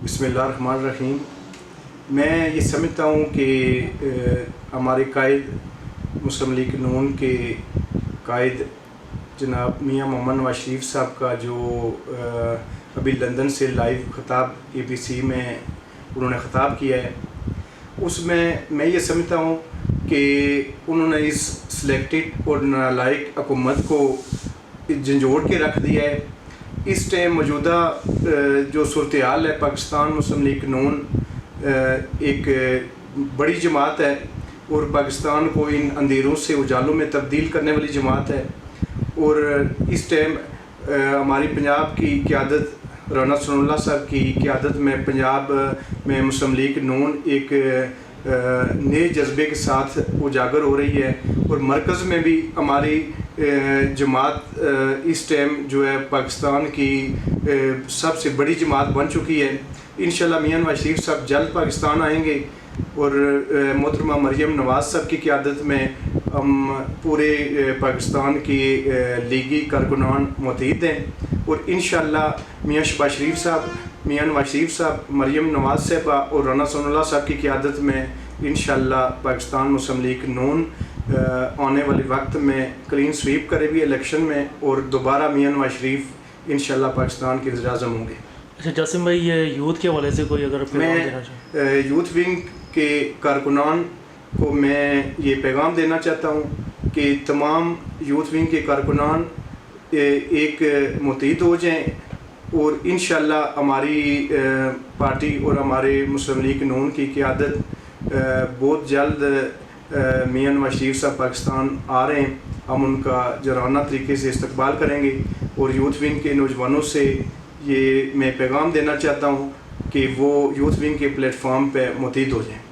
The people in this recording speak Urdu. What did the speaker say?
بسم اللہ الرحمن الرحیم۔ میں یہ سمجھتا ہوں کہ ہمارے قائد مسلم لیگ نون کے قائد جناب میاں محمد نواز شریف صاحب کا جو ابھی لندن سے لائیو خطاب ABC میں انہوں نے خطاب کیا ہے، اس میں یہ سمجھتا ہوں کہ انہوں نے اس سلیکٹڈ اور نالائق حکومت کو جھنجھوڑ کے رکھ دیا ہے۔ اس ٹائم موجودہ جو صورتحال ہے، پاکستان مسلم لیگ نون ایک بڑی جماعت ہے اور پاکستان کو ان اندھیروں سے اجالوں میں تبدیل کرنے والی جماعت ہے، اور اس ٹائم ہماری پنجاب کی قیادت رانا ثناء اللہ صاحب کی قیادت میں پنجاب میں مسلم لیگ نون ایک نئے جذبے کے ساتھ اجاگر ہو رہی ہے، اور مرکز میں بھی ہماری جماعت اس ٹائم جو ہے پاکستان کی سب سے بڑی جماعت بن چکی ہے۔ انشاءاللہ میاں نواز شریف صاحب جلد پاکستان آئیں گے، اور محترمہ مریم نواز صاحب کی قیادت میں ہم پورے پاکستان کی لیگی کارکنان متحد ہیں، اور انشاءاللہ میاں شہباز شریف صاحب، میاں نواز شریف صاحب، مریم نواز صاحبہ اور رانا ثناء اللہ صاحب کی قیادت میں انشاءاللہ پاکستان مسلم لیگ نون آنے والے وقت میں کلین سویپ کرے بھی الیکشن میں، اور دوبارہ میاں نواز شریف انشاءاللہ پاکستان کے وزیر اعظم ہوں گے۔ اچھا جاسم بھائی، یہ یوتھ کے حوالے سے کوئی اگر پیغام دینا چاہیں؟ میں یوتھ ونگ کے کارکنان کو میں یہ پیغام دینا چاہتا ہوں کہ تمام یوتھ ونگ کے کارکنان ایک متحد ہو جائیں، اور انشاءاللہ ہماری پارٹی اور ہمارے مسلم لیگ نون کی قیادت بہت جلد میاں نواز شریف صاحب پاکستان آ رہے ہیں، ہم ان کا جرانہ طریقے سے استقبال کریں گے، اور یوتھ ونگ کے نوجوانوں سے یہ میں پیغام دینا چاہتا ہوں کہ وہ یوتھ ونگ کے پلیٹ فارم پہ متحد ہو جائیں۔